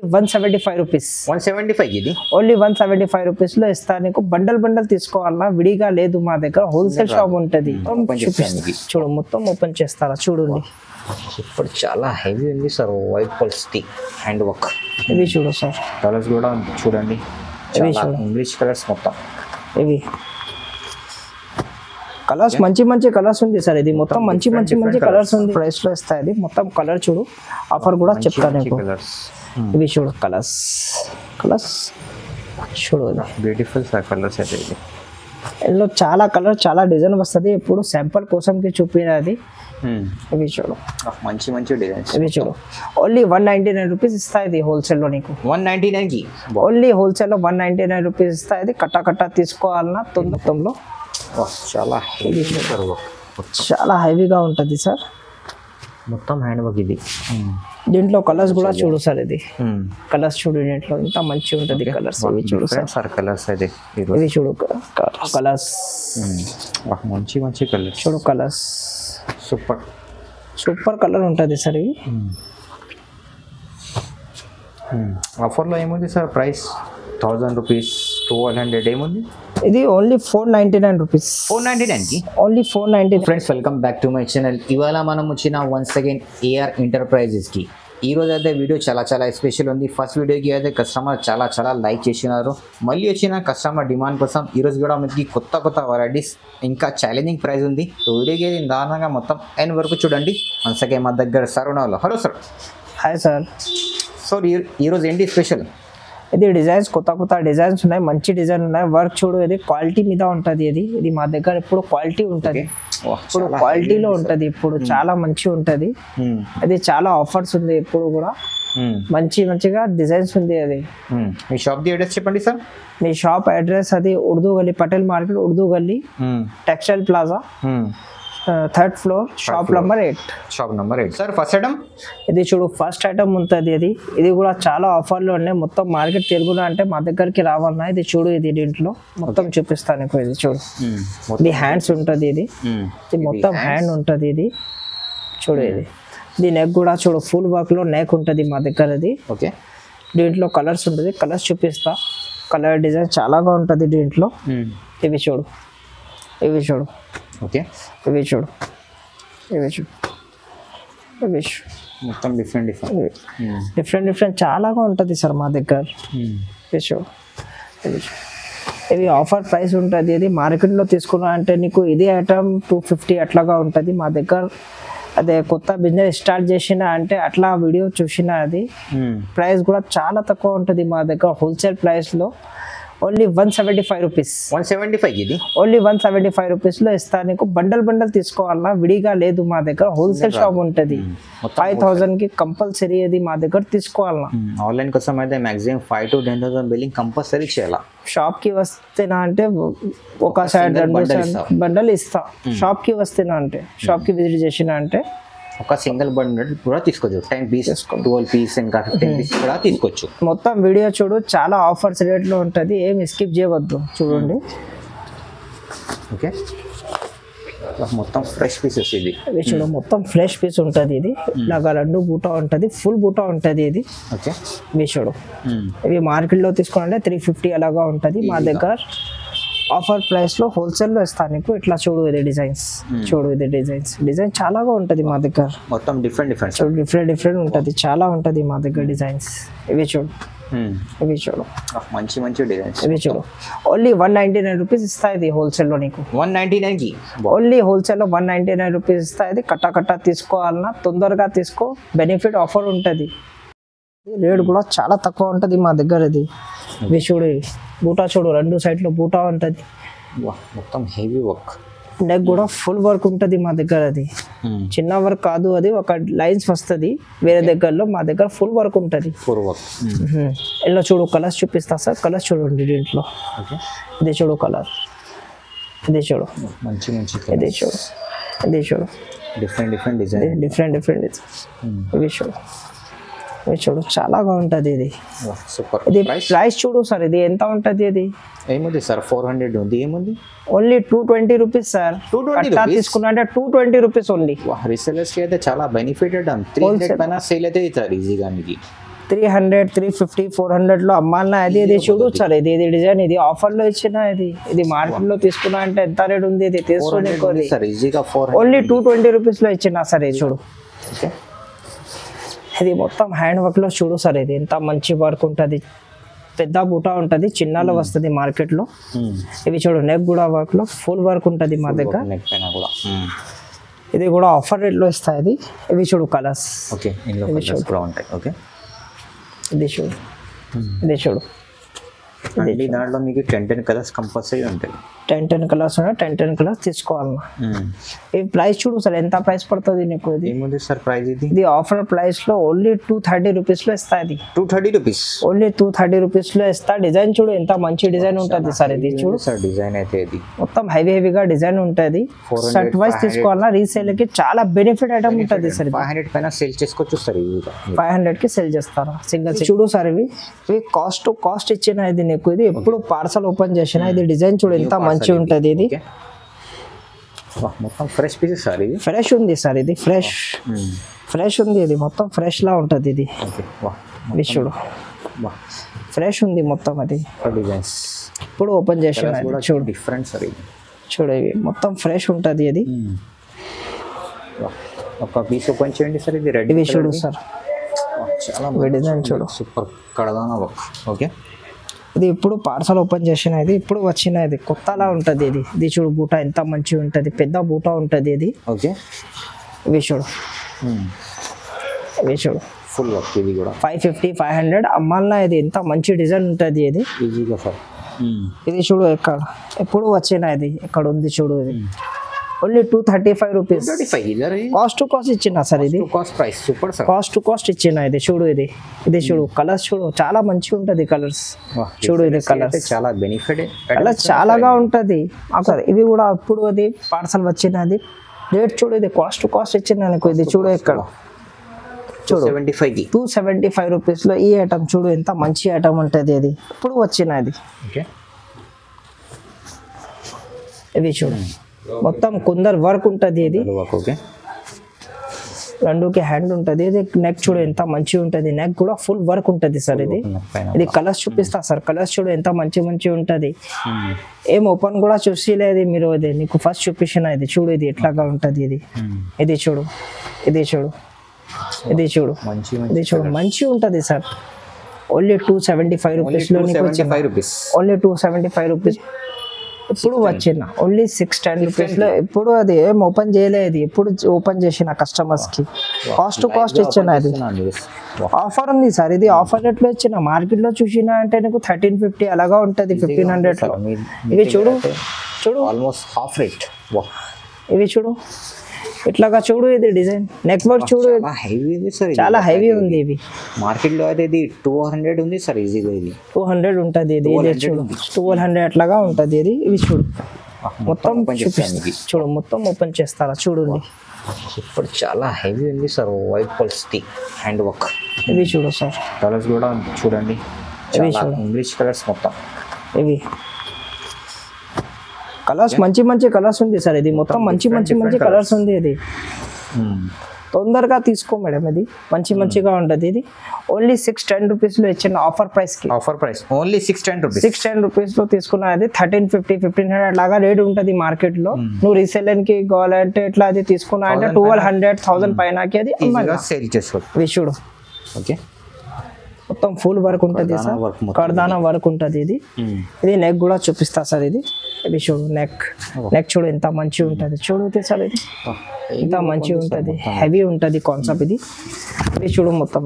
175 rupees. 175 ఇది only 175 rupees లో ఇస్తాను నీకు. బండల్ తీసుకోవాలన్నా విడిగా లేదు, మా దగ్గర హోల్సేల్ షాప్ ఉంటది. చూడు మొత్తం ఓపెన్ చేస్తారా చూడండి. ఇప్పుడు చాలా హెవీ ఉంది sir. White quality hand work. ఇవి చూడు సార్, కలర్స్ కూడా చూడండి, ఇంగ్లీష్ కలర్స్ మొత్తం. ఇవి కలర్స్ మంచి కలర్స్ ఉంది సార్. ఇది మొత్తం మంచి కలర్స్ ఉంది. ప్రైస్ లో ఇస్తాయి. ఇది మొత్తం కలర్ చూడు, ఆఫర్ కూడా చెప్తాను నీకు. ఇవి చూడు కలర్స్ చూడు, బ్యూటిఫుల్ సార్ కలర్స్ అయితే. ఇది ఇందులో చాలా కలర్ చాలా డిజైన్ వస్తుంది. ఇప్పుడు శాంపుల్ కోసంకి చూపినది. ఇవి చూడు మంచి డిజైన్స్. ఇవి చూడు ఓన్లీ 199 రూపీస్ ఇస్తాయి. ఇది హోల్సేల్ లో నీకు 199 కి ఓన్లీ హోల్సేల్ లో 199 రూపీస్ ఇస్తాయి. ఇది కట్ట తీసుకోవాలన్నా తొందరలో. చాలా హెవీ సార్, చాలా హెవీగా ఉంటుంది సార్. మొత్తం హ్యాండ్ వర్క్ ఇది. దీంట్లో కలర్స్ కూడా చూడు సార్. ఇది కలర్స్ చూడు, దీంట్లో ఇంత మంచిగా ఉంటుంది కలర్స్. ఇవి చూడు సార్ కలర్స్ అయితే. ఇవి చూడు కలర్స్, మంచి కలర్స్ చూడు కలర్స్. సూపర్ కలర్ ఉంటుంది సార్. ఇవి ఆఫర్లో ఏముంది సార్ ప్రైస్? 1000 రూపీస్, 1200 ఏముంది? ఇది ఓన్లీ 499 రూపీస్. 499 కి only 499. Friends welcome back to my channel. ఇవాళ మనం వచ్చిన వన్స్ అగైన్ ఏఆర్ ఎంటర్ప్రైజెస్ కి. ఈ రోజు అయితే వీడియో చాలా స్పెషల్ ఉంది. ఫస్ట్ వీడియోకి అయితే కస్టమర్ చాలా లైక్ చేసినారు. మళ్ళీ వచ్చిన కస్టమర్ డిమాండ్ కోసం ఈరోజు కూడా మనకి కొత్త వెరైటీస్, ఇంకా ఛాలెంజింగ్ ప్రైస్ ఉంది. సో వీడియోకి అయితే దారుణంగా మొత్తం ఎండ్ వరకు చూడండి. వన్స్ అగైన్ మా దగ్గర సార్ ఉన్నారు. Hello sir. Hi sir. So ఈరోజు ఏంటి స్పెషల్? ఇది డిజైన్స్ కొత్త డిజైన్స్ ఉన్నాయి, మంచి డిజైన్ ఉన్నాయి. వర్క్ చూడు, ఇది క్వాలిటీ మీద ఉంటుంది. ఇది మా దగ్గర ఇప్పుడు క్వాలిటీ ఉంటుంది. ఇప్పుడు క్వాలిటీలో ఉంటుంది. ఇప్పుడు చాలా మంచిగా ఉంటుంది. అది చాలా ఆఫర్స్ ఉంది. ఇప్పుడు కూడా మంచిగా డిజైన్స్ ఉంది. అది మీ షాప్ ది అడ్రస్ చెప్పండి సార్. మీ షాప్ అడ్రస్ అది ఉర్దూ గల్లీ, పటేల్ మార్కెట్, ఉర్దూ గల్లీ, textile plaza, 3rd floor, shop number 8. Sir first item ఇది చూడు, ఫస్ట్ ఐటమ్ ఉంటుంది. ఇది కూడా చాలా ఆఫర్లో ఉన్నాయి. మొత్తం మార్కెట్ తెలుగులో అంటే మా దగ్గరికి రావాలన్నా ఇది చూడు. ఇది దీంట్లో మొత్తం చూపిస్తాను. ఇది చూడు, ఇది హ్యాండ్స్ ఉంటుంది. ఇది మొత్తం హ్యాండ్ ఉంటుంది. ఇది చూడు, ఇది నెక్ కూడా చూడు, ఫుల్ వర్క్ లో నెక్ ఉంటుంది మా దగ్గర. ఇది ఓకే. దీంట్లో కలర్స్ ఉంటుంది, కలర్స్ చూపిస్తా. కలర్ డిజైన్ చాలాగా ఉంటుంది దీంట్లో. ఇవి చూడు ఓకే. ఇవి చూడు మొత్తం డిఫరెంట్ చాలాగా ఉంటుంది సార్ మా దగ్గర. ఇవి చూడు, ఇవి ఆఫర్ ప్రైస్ ఉంటుంది. ఇది మార్కెట్లో తీసుకున్నా అంటే నీకు ఇది ఐటమ్ 250 అట్లాగా ఉంటుంది. మా దగ్గర అదే కొత్త బిజినెస్ స్టార్ట్ చేసిన అంటే అట్లా వీడియో చూసిన అది ప్రైస్ కూడా చాలా తక్కువ ఉంటుంది మా దగ్గర. హోల్సేల్ ప్రైస్లో ఓన్లీ 175 రూపీస్. 175 ఇది ఓన్లీ 175 రూపీస్ లో ఇస్తాను నీకు. బండల్ తీసుకోవాలన్నా విడిగా లేదు, మా దగ్గర హోల్సేల్ షాప్ ఉంటుంది. 5000 కి కంపల్సరీ అది మా దగ్గర తీసుకోవాలన్నా. ఆన్లైన్ కోసం అయితే మాక్సిమం 5 to 10,000 బిల్లింగ్ కంపల్సరీ చేయాలా. షాప్ కి వస్తేనా అంటే ఒక సైడ్ 2 బండల్ ఇస్తా. షాప్ కి వస్తేనా అంటే, షాప్ కి విజిట్ చేసినా అంటే ఒక సింగిల్ బండల్ కూడా తీసుకోవచ్చు. 10 పీస్, 12 పీస్, ఇంకా 15 పీస్ కూడా తీసుకోవచ్చు. మొత్తం వీడియో చూడు, చాలా ఆఫర్స్ రేట్లో ఉంటుంది. ఏమి స్కిప్ చేయవద్దు, చూడండి. ఓకే, మొత్తం ఫ్రెష్ పీసెస్. ఇది చూడు, మొత్తం ఫ్రెష్ పీస్ ఉంటుంది. ఇది ఇలాగా 2 బూటా ఉంటుంది, ఫుల్ బూటా ఉంటుంది. ఇది ఓకే. ఇవి చూడు, ఇవి మార్కెట్లో తీసుకోవాలంటే 350 అలాగా ఉంటుంది. మా దగ్గర ఆఫర్ ప్రైస్ లో హోల్సేల్ లో ఇస్తాను నీకు. ఇట్లా చూడు, ఇది డిజైన్స్ చూడు. ఇది డిజైన్ చాలాగా ఉంటుంది మా దగ్గర. మొత్తం డిఫరెంట్ ఉంటుంది. చాలా ఉంటుంది మా దగ్గర డిజైన్స్. ఇవి చూడు, మంచి డిజైన్స్. ఇవి చూడు, ఓన్లీ 199 రూపీస్ ఇస్తాయి. ఇది హోల్సేల్ లో నీకు 199 కి ఓన్లీ హోల్సేల్ లో 199 రూపీస్ ఇస్తాయి. ఇది కట్ట తీసుకోవాలన్నా తొందరగా తీసుకో, బెనిఫిట్ ఆఫర్ ఉంటుంది. రేట్ కూడా చాలా తక్కువ ఉంటుంది మా దగ్గర. ఇవి చూడు, బూటా చూడు, 2 సైడ్లో బూటా ఉంటుంది. మొత్తం హెవీ వర్క్. నెక్ కూడా ఫుల్ వర్క్ ఉంటుంది మా దగ్గర. అది చిన్న వర్క్ కాదు, అది ఒక లైన్స్ వస్తుంది వేరే దగ్గరలో. మా దగ్గర ఫుల్ వర్క్ ఉంటుంది. ఇలా చూడు, కలర్స్ చూపిస్తా సార్. కలర్స్ చూడండి దీంట్లో. ఇది చూడు కలర్, ఇది చూడు, మంచి ఇది చూడు, డిఫరెంట్ డిజైన్. ఇవి చూడు, చాలా బాగుంటుంది. ఇది సూపర్. ఇది ప్రైస్ చూడు సార్. ఇది ఎంత ఉంటుంది? ఇది ఏముంది సార్? 400 ఉంది. ఏముంది? Only 220 rupees sir. 220 తీసుకున్నా అంటే 220 రూపీస్ ఓన్లీ. రీసెలర్స్ కి అయితే చాలా బెనిఫిటెడ్. 300 పైన సేల్ అయితే అవుతారు ఈజీగా. మీకు 300 350 400 లో అమ్మాలన్నా ఇది చూడు సార్, ఇది డిజైన్, ఇది ఆఫర్ లో ఇచ్చిన, ఇది మార్కెట్ లో తీసుకున్నా అంటే ఎంత రేట్ ఉంది, ఇది తీసుకోండి సార్ ఈజీగా 400 ఓన్లీ 220 రూపీస్ లో ఇచ్చిన సార్. ఇది చూడు, ఇది మొత్తం హ్యాండ్ వర్క్ లో చూడు సార్, ఇది ఎంత మంచి వర్క్ ఉంటుంది, పెద్ద బూటా ఉంటుంది, చిన్నలో వస్తుంది మార్కెట్ లో. ఇవి చూడు నెక్ కూడా వర్క్ లో ఫుల్ వర్క్ ఉంటుంది మా దగ్గర. నెక్ పైన కూడా ఇది కూడా ఆఫర్ రేట్ లో ఇస్తాయి. ఇవి చూడు కలర్స్, ఓకే ఇందులో కలర్స్ కూడా ఉంటాయి. ఓకే ఇది చూడు, ఇది చూడు, అండి దాంట్లో మీకు 10 కలర్స్ కంపల్సరీ ఉంటాయి. 10 కలర్స్ ఉన్నాయి, 10 కలర్స్ తీసుకోవాలన్నా. ఈ ప్రైస్ చూడు సార్, ఎంత ప్రైస్ పడుతుంది నీకు. ఇది ఏముంది సార్ ప్రైస్? ఇది ఆఫర్ ప్రైస్ లో ఓన్లీ 230 రూపీస్ లో ఇస్తా. ఇది 230 రూపీస్, ఓన్లీ 230 రూపీస్ లో ఇస్తా. డిజైన్ చూడు ఎంత మంచి డిజైన్ ఉంటుంది సార్. ఇది చూడు సార్ డిజైన్ అయితే ఇది మొత్తం హెవీగా డిజైన్ ఉంటుంది. సెట్ వైస్ తీసుకోవాలన్నా రీసేల్ కి చాలా బెనిఫిట్ ఐటమ్ ఉంటుంది సార్. 500 పైన సేల్ చేసుకోవచ్చు సార్. 500 కి సేల్ చేస్తారా సింగిల్. చూడు సార్, ఇవి కాస్ట్ టు కాస్ట్ ఇచ్చిన. ఇది నీకు ఇది ఎప్పుడు పార్సల్ ఓపెన్ చేసినా ఇది డిజైన్ చూడు ఎంత మంచి ఉంటుంది. ఇది మొత్తం ఫ్రెష్ పీసెస్ సార్. ఇది ఫ్రెష్ ఉంది సార్, ఇది ఫ్రెష్ ఉంది, ఇది మొత్తం ఫ్రెష్ లా ఉంటుంది. ఇది ఇది చూడు ఫ్రెష్ ఉంది మొత్తం. అది డిజైన్స్ ఇప్పుడు ఓపెన్ చేసిన చూడు డిఫరెంట్ సార్. ఇది చూడు ఇవి మొత్తం ఫ్రెష్ ఉంటుంది. అది ఒక పీస్ ఓపెన్ చేయండి సార్. ఇది రెడ్. ఇవి చూడు సార్, చాలా డిజైన్ చూడు సూపర్ కడదానా వర్క్. ఓకే ఇది ఇప్పుడు పార్సల్ ఓపెన్ చేసిన, ఇది ఇప్పుడు వచ్చిన, ఇది కొత్తలా ఉంటుంది. ఇది చూడు బూటా ఎంత మంచిగా ఉంటుంది, పెద్ద బూటా ఉంటుంది. ఇది ఓకే ఇవి చూడు, ఇవి చూడు ఫుల్ వర్క్. ఇది కూడా 550 500 అమ్మాలన్నా. ఇది ఎంత మంచి డిజైన్ ఉంటుంది. ఇది ఈజీగా సార్. ఇది చూడు ఎప్పుడు వచ్చిన, ఇది ఎక్కడ ఉంది చూడు. ఇది only 235 rupees cost to cost ఇచ్చిన సార్. ఇది cost price super sir, cost to cost ఇచ్చిన. ఇది చూడు, ఇది చూడు కలర్స్ చూడు చాలా మంచిగా ఉంటుంది. కలర్స్ చూడు, ఇది కలర్స్ చాలా బెనిఫిట్, కలర్స్ చాలాగా ఉంటుంది. ఇవి కూడా ఇప్పుడు అది పార్సల్ వచ్చినది. రేట్ చూడు, ఇది కాస్ట్ టు కాస్ట్ ఇచ్చిన నీకు. ఇది చూడు ఇక్కడ చూడు 275 రూపీస్ లో ఈ ఐటమ్ చూడు ఎంత మంచి ఐటమ్ ఉంటుంది. ఇది ఇప్పుడు వచ్చినది. ఇది చూడు మొత్తం కుందర్ వర్క్ ఉంటుంది. ఇది రెండుకి హ్యాండ్ ఉంటుంది. ఇది నెక్ చూడు ఎంత మంచిగా ఉంటుంది, నెక్ కూడా ఫుల్ వర్క్ ఉంటుంది సార్. ఇది కలర్స్ చూపిస్తా సార్, కలర్స్ చూడు ఎంత మంచి ఉంటుంది. ఏం ఓపెన్ కూడా చూసిలేదు మీరు, ఇది నీకు ఫస్ట్ చూపించిన. ఇది చూడు ఇది ఎట్లాగా ఉంటుంది. ఇది చూడు, ఇది చూడు, ఇది చూడు, ఇది చూడు మంచిగా ఉంటుంది సార్. ఓన్లీ 275 రూపీస్ లో ఓన్లీ 275 రూపీస్ ఇప్పుడు వచ్చిన. ఓన్లీ 610 రూపీస్ లో. ఇప్పుడు అది ఏం ఓపెన్ చేయలేదు, ఇప్పుడు ఓపెన్ చేసిన కస్టమర్స్ కి. కాస్ట్ టు కాస్ట్ ఇచ్చిన. అది ఆఫర్ ఉంది సార్. ఇది ఆఫర్ రేట్ లో ఇచ్చిన. మార్కెట్ లో చూసినా అంటే నీకు 1350 అలాగా ఉంటుంది, 1500 లో. ఇవి చూడు ఆల్మోస్ట్ హాఫ్ రేట్. ఇవి చూడు ఇట్లాగా చూడు, ఇది డిజైన్ నెక్ వర్క్ చూడు చాలా హెవీ ఉంది. ఇవి మార్కెట్ లో అయితే ఇది 200 ఉంది సార్ ఈజీగా. ఇది 200 ఉంటుంది. ఇది చూడు 1200 అట్లాగా ఉంటుంది. ఇది ఇవి చూడు మొత్తం చూడు మొత్తం ఓపెన్ చేస్తారా చూడండి. ఇప్పుడు చాలా హెవీ ఉంది సార్. వైట్ పల్స్టీ హ్యాండ్ వర్క్. ఇవి చూడు సార్, కలర్స్ కూడా చూడండి, ఇంగ్లీష్ కలర్స్ మొత్తం. ఇవి కలర్స్ మంచి కలర్స్ ఉంది సార్. ఇది మొత్తం మంచి కలర్స్ ఉంది. ఇది తొందరగా తీసుకో మేడం, ఇది మంచిగా ఉంటుంది. ఇది ఓన్లీ 610 రూపీస్ లో ఇచ్చిన ఆఫర్ ప్రైస్ కి. ఆఫర్ ప్రైస్ ఓన్లీ 610 రూపీస్ లో తీసుకున్నా. అది 1350 1500 లాగా రేట్ ఉంటుంది మార్కెట్ లో. నువ్వు రీసెల్ కి కావాలంటే ఇట్లా అది తీసుకున్నా అంటే 1200 1000 పైనకి అది సేల్ చేసుకోవచ్చు. ఇవి చూడు ఓకే మొత్తం ఫుల్ వర్క్ ఉంటుంది సార్, కర్దానా వర్క్ ఉంటుంది. ఇది నెక్ కూడా చూపిస్తా సార్. ఇది చూడు నెక్ చూడు ఎంత మంచిగా ఉంటుంది చూడు సార్. ఇది ఎంత మంచిగా ఉంటుంది, హెవీ ఉంటుంది కాన్సెప్ట్. ఇది చూడు మొత్తం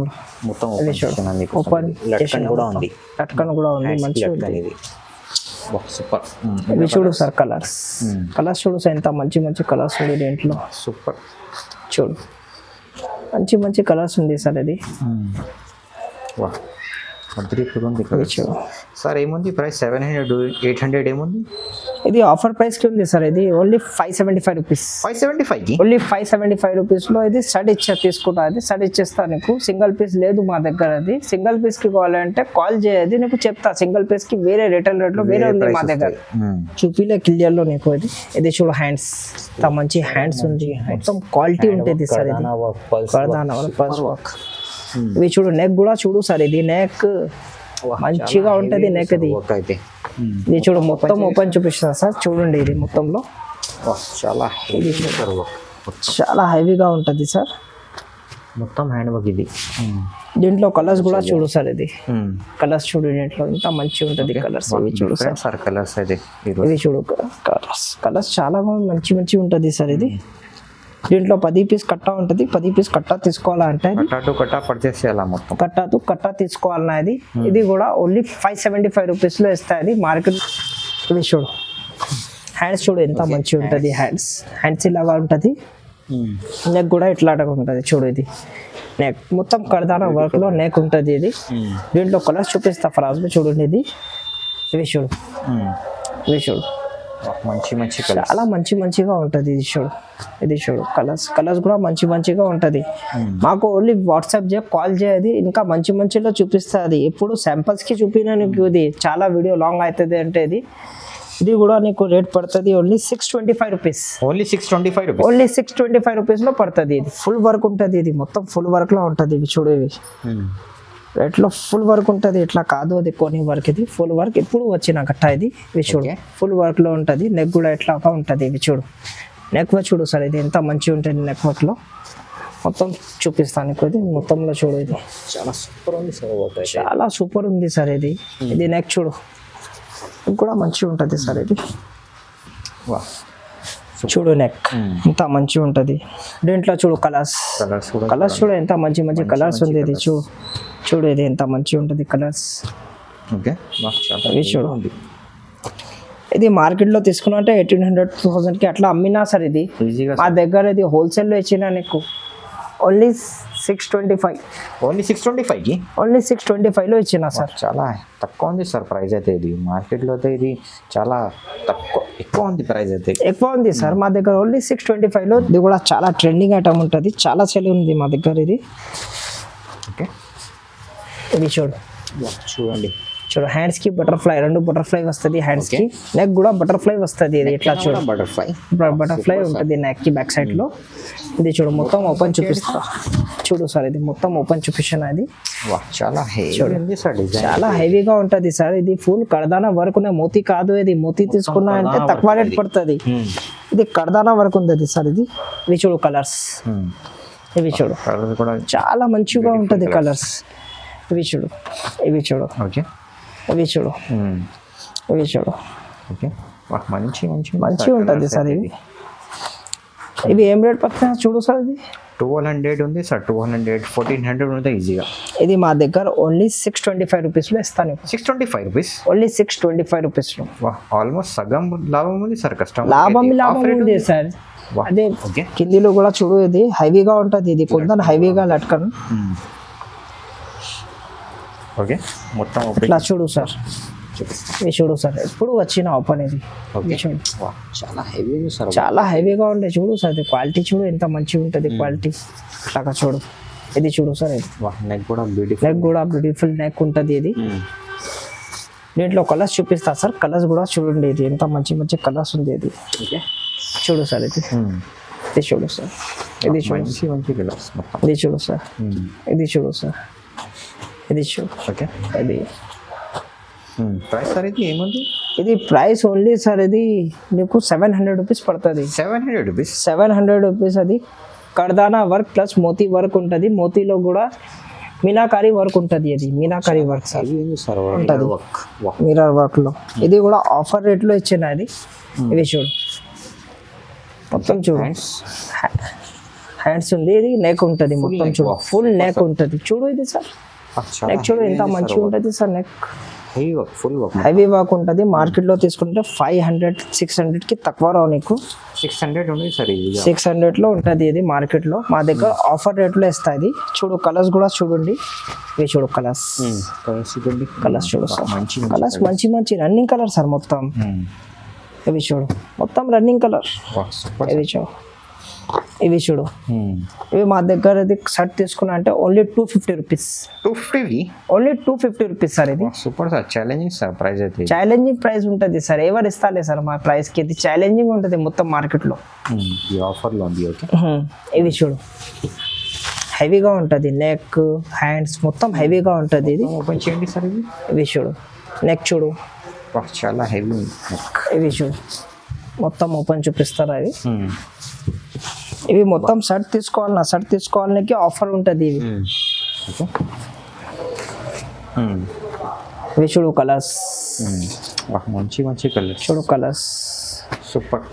ఇది చూడు ఓపెన్ లట్కన్ కూడా ఉంది మంచిగా ఉంటుంది. ఇవి చూడు సార్ కలర్స్ చూడు సార్ ఎంత మంచి కలర్స్ ఉంది దీంట్లో. సూపర్ చూడు మంచి కలర్స్ ఉంది సార్. ఇది సార్ ఏముంది ప్రైస్? 700 800 ఏముంది? ఇది ఆఫర్ ప్రైస్ కి ఉంది సార్. ఇది ఓన్లీ 575 రూపీస్. 575 ఓన్లీ 575 రూపీస్ లో ఇది షర్ట్ తీసుకుంటా. అది షర్ట్ ఇచ్చేస్తా నీకు. సింగిల్ పీస్ లేదు మా దగ్గర. అది సింగిల్ పీస్ కి కావాలంటే కాల్ చేయది, నీకు చెప్తా. సింగిల్ పీస్ కి వేరే రిటైల్ రేట్ లో వేరే ఉంది మా దగ్గర. చూపిలే క్లియర్ లో నీకు. ఇది చూడు హ్యాండ్స్ ఎంత మంచి హ్యాండ్స్ ఉంది, మొత్తం క్వాలిటీ ఉంటుంది సార్. ఇది కర్దానా వర్క్ ఇవి చూడు నెక్ కూడా చూడు సార్, ఇది నెక్ మంచిగా ఉంటుంది నెక్. ఇది వర్క్ అయితే ఇది చూడు మొత్తం ఓపెన్ చూపిస్తా సార్, చూడండి ఇది మొత్తంలో చాలా హెవీ చాలా హెవీగా ఉంటుంది సార్. మొత్తం హ్యాండ్ వర్క్ ఇది. దీంట్లో కలర్స్ కూడా చూడు సార్, ఇది కలర్స్ చూడు దీంట్లో ఎంత మంచిగా ఉంటుంది కలర్స్. ఇవి చూడు సార్ కలర్స్ అయితే ఇవి చూడు కలర్స్ చాలా మంచి ఉంటుంది సార్. ఇది దీంట్లో 10 పీస్ కట్ట ఉంటుంది, 10 పీస్ కట్ట తీసుకోవాలంటే కట్టా పర్చేస్ చేయాలా మొత్తం కట్ట తీసుకోవాలన్నా ఇది. ఇది కూడా ఓన్లీ 575 రూపీస్లో ఇస్తాయి అది మార్కెట్. ఇది చూడు హ్యాండ్స్ చూడు ఎంత మంచిగా ఉంటుంది, హ్యాండ్స్ ఇలాగా ఉంటుంది, నెక్ కూడా ఇట్లాగా ఉంటుంది చూడు. ఇది నెక్ మొత్తం కర్దానా వర్క్ లో నెక్ ఉంటుంది. ఇది దీంట్లో కలర్స్ చూపిస్తా ఫరాజ్ లో చూడండి. ఇది ఇవి చూడు, ఇవి చూడు మంచి చాలా మంచిగా ఉంటుంది. ఇది చూడు, ఇది చూడు కలర్స్ కూడా మంచిగా ఉంటుంది. మాకు ఓన్లీ వాట్సాప్ చేయ కాల్ చేయది, ఇంకా మంచిలో చూపిస్తుంది. ఎప్పుడు శాంపిల్స్ కి చూపినా నీకు ఇది చాలా వీడియో లాంగ్ అవుతుంది అంటే ఇది కూడా నీకు రేట్ పడుతుంది ఓన్లీ 625 రూపీస్. ఓన్లీ 625 రూపీస్ లో పడుతుంది. ఇది ఫుల్ వర్క్ ఉంటుంది, ఇది మొత్తం ఫుల్ వర్క్ లో ఉంటుంది. ఇవి చూడు ఇవి రేట్లో ఫుల్ వర్క్ ఉంటుంది, ఇట్లా కాదు అది కొన్ని వర్క్. ఇది ఫుల్ వర్క్ ఇప్పుడు వచ్చిన కట్ట ఇది. ఇవి చూడు ఫుల్ వర్క్ లో ఉంటుంది, నెక్ కూడా ఎట్లా ఉంటుంది. ఇవి చూడు నెక్ వర్క్ చూడు సార్, ఇది ఎంత మంచిగా ఉంటుంది నెక్ వర్క్ లో. మొత్తం చూపిస్తాను నీకు, ఇది మొత్తంలో చూడు. ఇది చాలా సూపర్ ఉంది సార్, చాలా సూపర్ ఉంది సార్. ఇది ఇది నెక్ చూడు, ఇది కూడా మంచిగా ఉంటుంది సార్. ఇది చూడు నెక్ ఎంత మంచిగా ఉంటుంది. దీంట్లో చూడు కలర్స్ చూడు ఎంత మంచి కలర్స్ ఉంది. ఇది చూడు ఇది ఎంత మంచిగా ఉంటుంది కలర్స్. చూడు ఇది మార్కెట్లో తీసుకున్నా అంటే 1800-2000 కి అట్లా అమ్మినా సార్. ఇది మా దగ్గర ఇది హోల్సేల్లో ఇచ్చినా నీకు ఓన్లీ 625. ఓన్లీ 625 లో ఇచ్చినా సార్. చాలా తక్కువ ఉంది సార్ ప్రైస్ అయితే. ఇది మార్కెట్లో అయితే ఇది చాలా ఎక్కువ ఉంది ప్రైస్ అయితే, ఎక్కువ ఉంది సార్. మా దగ్గర ఓన్లీ 625 లో. ఇది కూడా చాలా ట్రెండింగ్ ఐటమ్ ఉంటుంది, చాలా సెల్ ఉంది మా దగ్గర. ఇది ఓకే ఇది చూడండి హ్యాండ్స్ కి బటర్ఫ్లై, 2 బటర్ఫ్లై వస్తుంది హ్యాండ్స్ కి, నెక్ కూడా బటర్ఫ్లై వస్తుంది. ఇది ఇట్లా చూడు బటర్ఫ్లై ఉంటుంది నెక్ కి బ్యాక్ సైడ్ లో. ఇది చూడు మొత్తం ఓపెన్ చూపిస్తా చూడు సార్. ఇది మొత్తం ఓపెన్ చూపిస్తాను. అది చాలా హెవీగా ఉంటుంది సార్. ఇది ఫుల్ కర్దానా వర్క్ ఉన్న మోతీ కాదు. ఇది మోతీ తీసుకున్నా అంటే తక్కువ రేట్ పడుతుంది. ఇది కర్దానా వర్క్ ఉంది సార్. ఇది ఇవి చూడు కలర్స్, ఇవి చూడు చాలా మంచిగా ఉంటుంది కలర్స్. ఇవి చూడు ఇవి చూడు ఇవి చూడు ఇవి చూడు మంచిగా ఉంటుంది సార్. ఇవి ఏం రేట్ పడుతుంది చూడు సార్. ఇది 1200 ఉంది సార్, 1200 1400 ఉంది ఈజీగా. ఇది మా దగ్గర ఓన్లీ 625 రూపీస్ లో ఇస్తాను. 625 రూపీస్ ఓన్లీ 625 రూపీస్ లో. ఆల్మోస్ట్ సగం లాభం ఉంది సార్, కస్టమర్ లాభం ఉంది సార్. అదే కిందిలో కూడా చూడు, ఇది హెవీగా ఉంటుంది. ఇది కొంత హెవీగా లట్కన్. ఓకే మొత్తం ఇట్లా చూడు సార్, ఇది చూడు సార్ ఎప్పుడు వచ్చిన ఓపెన్. ఇది చాలా హెవీ ఉంది సార్, చాలా హెవీగా ఉండే చూడు సార్. ఇది క్వాలిటీ చూడు ఎంత మంచిగా ఉంటుంది క్వాలిటీ. అట్లాగా చూడు ఇది చూడు సార్. ఇది నెక్ కూడా బ్యూటిఫుల్ నెక్ ఉంటుంది. ఇది దీంట్లో కలర్స్ చూపిస్తా సార్, కలర్స్ కూడా చూడండి. ఇది ఎంత మంచి కలర్స్ ఉంది. ఇది చూడు సార్. ఇది చూడు సార్, ఇది చూడు కలర్స్. ఇది చూడు సార్, ఇది చూడు సార్, ఇది చూడు. ఓకే ఇది ప్రైస్ సార్ ఇది ఏముంది? ఇది ప్రైస్ ఓన్లీ సార్ ఇది నీకు 700 రూపీస్ పడుతుంది. 700 రూపీస్. అది కర్దానా వర్క్ ప్లస్ మోతీ వర్క్ ఉంటుంది. మోతీలో కూడా మీనాకారి వర్క్ ఉంటుంది. అది మీనాకారి వర్క్ సార్ ఉంటుంది మిర్రర్ వర్క్ లో. ఇది కూడా ఆఫర్ రేట్ లో ఇచ్చిన. ఇది ఇది చూడు మొత్తం చూడు హ్యాండ్స్ ఉంది. ఇది నెక్ ఉంటుంది మొత్తం చూడు, ఫుల్ నెక్ ఉంటుంది చూడు. ఇది సార్ నెక్ చూడు ఎంత మంచిగా ఉంటుంది సార్. నెక్ హెవీ వర్క్ ఉంటుంది. మార్కెట్ లో తీసుకుంటే 500-600 కి తక్కువ రావు నీకు. 600 ఉంది సార్, 600 లో ఉంటుంది ఇది మార్కెట్ లో. మా దగ్గర ఆఫర్ రేట్ లో ఇస్తాయి. చూడు కలర్స్ కూడా చూడండి. ఇవి చూడు కలర్స్ చూడు సార్, కలర్స్ మంచి రన్నింగ్ కలర్ సార్ మొత్తం. ఇవి చూడు మొత్తం రన్నింగ్ కలర్. ఇవి చూడు ఇవి మా దగ్గర ఇది షర్ట్ తీసుకున్నా అంటే only 250 rupees. Only 250 rupees sir. ఇది super sir, challenging sir price అయితే. ఛాలెంజింగ్ ప్రైస్ ఉంటుంది సార్, ఎవరు ఇస్తాలే సార్ మా ప్రైస్ కి. ఇది ఛాలెంజింగ్ ఉంటుంది మొత్తం మార్కెట్ లో. ఈ ఆఫర్ లో ఉంది. ఓకే ఇవి చూడు హెవీగా ఉంటుంది, నెక్ హ్యాండ్స్ మొత్తం హెవీగా ఉంటుంది ఇది. ఓపెన్ చేయండి సార్ ఇది. ఇవి చూడు, నెక్ చూడు, చాలా హెవీ ఉంది. ఇవి చూడు, మొత్తం ఓపెన్ చూపిస్తారు అవి. ఇవి మొత్తం షర్ట్ తీసుకోవాలన్నా షర్ట్ తీసుకోవాలనికి ఆఫర్ ఉంటుంది ఇవి. ఇవి చూడు కలర్స్, మంచి మంచి కలర్స్ చూడు కలర్స్, సూపర్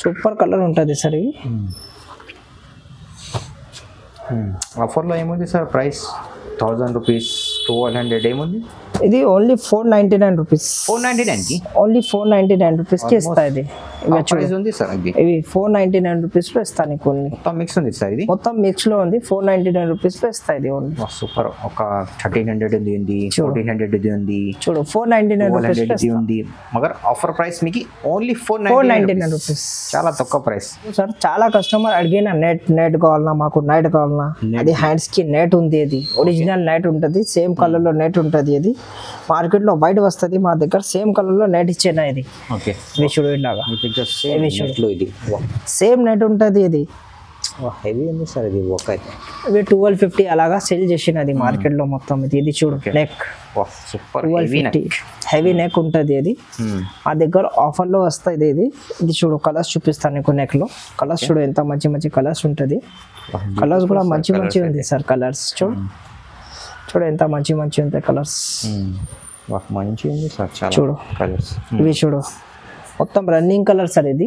సూపర్ కలర్ ఉంటుంది సార్ ఇవి. ఆఫర్లో ఏముంది సార్ ప్రైస్? 1000 రూపీస్, 1200 ఏముంది? ఇది ఓన్లీ 499 రూపీస్. 499కి ఓన్లీ 499 రూపీస్కి ఇస్తా ఇది. ఇవి ప్రైస్ ఉంది సార్ ఇది. ఇవి 499 రూపీస్లో ఇస్తాను నీకు ఓన్లీ. మొత్తం మిక్స్ ఉంది సార్ ఇది. మొత్తం మిక్స్లో ఉంది, 499 రూపీస్లో ఇస్తా ఇది ఓన్లీ. సూపర్. ఒక 1300 ఉంది, 1400 ఉంది, చూడు 499 రూపీస్ ఉంది. మగర్ ఆఫర్ ప్రైస్ మీకు ఓన్లీ 499 రూపీస్. చాలా తక్కువ ప్రైస్ సార్. చాలా కస్టమర్ అడిగిన నెట్ కావాలన్నా, మాకు నైట్ కావాలన్నా, అది హ్యాండ్స్ కి నెట్ ఉంది, అది ఒరిజినల్ నెట్ ఉంటుంది, సేమ్ కలర్ లో నెట్ ఉంటుంది. అది మార్కెట్ లో వైట్ వస్తుంది, మా దగ్గర సేమ్ కలర్ లో నెట్ ఇచ్చేనా ఇది. ఓకే, ఇవి చూడు ఇలాగా ఇది సేమ్ నెట్ ఉంటుంది. ఇది హెవీ ఉంది సార్ ఇది. ఒక ఇవి 1250 అలాగా సేల్ చేసినది మార్కెట్ లో మొత్తం. ఇది చూడు నెక్, సూపర్ 1250 హెవీ నెక్ ఉంటుంది. అది మా దగ్గర ఆఫర్ లో వస్తుంది ఇది. ఇది చూడు కలర్స్ చూపిస్తాను నీకు. నెక్ లో కలర్స్ చూడు ఎంత మంచి మంచి కలర్స్ ఉంటుంది. కలర్స్ కూడా మంచి మంచి ఉంది సార్. కలర్స్ చూడు, చూడు ఎంత మంచి మంచి ఉంటాయి కలర్స్. మంచి ఉంది సార్, చూడు కలర్స్. ఇవి చూడు మొత్తం రన్నింగ్ కలర్ సార్. ఇది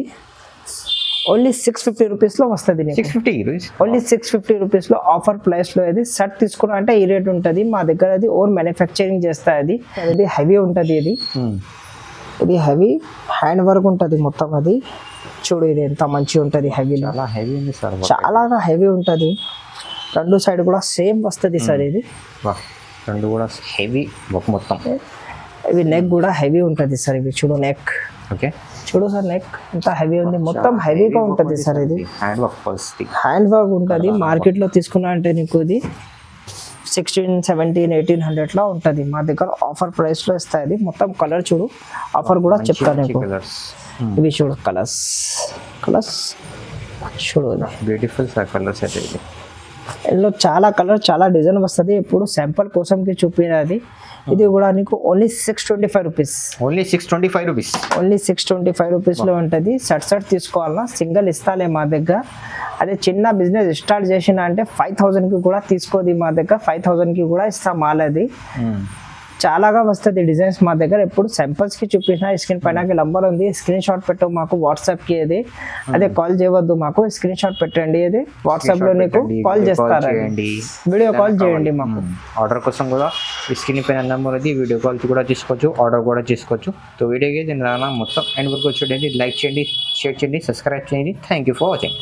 ఓన్లీ 650 రూపీస్లో వస్తుంది. 650 ఓన్లీ 650 రూపీస్లో ఆఫర్ ప్రైస్లో. ఇది షర్ట్ తీసుకున్నా అంటే ఈ రేట్ ఉంటుంది. మా దగ్గర అది ఓన్ మ్యానుఫ్యాక్చరింగ్ చేస్తాయి. అది ఇది హెవీ ఉంటుంది. ఇది హెవీ హ్యాండ్ వర్క్ ఉంటుంది మొత్తం. అది చూడు ఇది ఎంత మంచిగా ఉంటుంది. హెవీ, చాలా హెవీ ఉంది సార్, చాలా హెవీ ఉంటుంది. రెండు సైడ్ కూడా సేమ్ వస్తుంది సార్. ఇది రెండు కూడా హెవీ మొత్తం. ఇవి నెక్ కూడా హెవీ ఉంటుంది సార్. ఇవి చూడు నెక్. ఓకే, చూడు సార్ నెక్ ఎంత హెవీ ఉంది, మొత్తం హెవీగా ఉంటుంది సార్. ఇది హ్యాండ్ వర్క్ ఉంటుంది. మార్కెట్లో తీసుకున్నా అంటే నీకు ఇది 1600, 1700, 1800 ఉంటుంది. మా దగ్గర ఆఫర్ ప్రైస్లో ఇస్తాయి. ఇది మొత్తం కలర్ చూడు, ఆఫర్ కూడా చెప్తాను నీకు. ఇవి చూడు కలర్స్, కలర్స్ చూడు బ్యూటిఫుల్ సార్ కలర్స్ అయితే. ఇది ఇందులో చాలా కలర్, చాలా డిజైన్ వస్తుంది. ఇప్పుడు శాంపుల్ కోసంకి చూపినది. ఇది కూడా నీకు only 625 rupees. Only 625 rupees. Only 625 రూపీస్లో ఉంటుంది. షర్ట్ తీసుకోవాలన్నా సింగిల్ ఇస్తాలే మా దగ్గర. అదే చిన్న బిజినెస్ స్టార్ట్ చేసిన అంటే 5000కి కూడా తీసుకోది మా దగ్గర. 5000కి కూడా ఇస్తాం మాల్. అది చాలాగా వస్తుంది డిజైన్స్ మా దగ్గర. ఎప్పుడు శాంపుల్స్కి చూపించిన స్క్రీన్ పైన నంబర్ ఉంది, స్క్రీన్ షాట్ పెట్టు మాకు వాట్సాప్కి. అది అదే కాల్ చేయవద్దు మాకు, స్క్రీన్ షాట్ పెట్టండి. అది వాట్సాప్లో నీకు కాల్ చేస్తారు, వీడియో కాల్ చేయండి మాకు. ఆర్డర్ కోసం కూడా స్క్రీన్ పైన నెంబర్ ఉంది, వీడియో కాల్ కూడా తీసుకోవచ్చు, ఆర్డర్ కూడా చేసుకోవచ్చు. సో వీడియోకి దీని మొత్తం ఎండ్ వరకు చూడండి, లైక్ చేయండి, షేర్ చేయండి, సబ్స్క్రైబ్ చేయండి. Thank you for watching.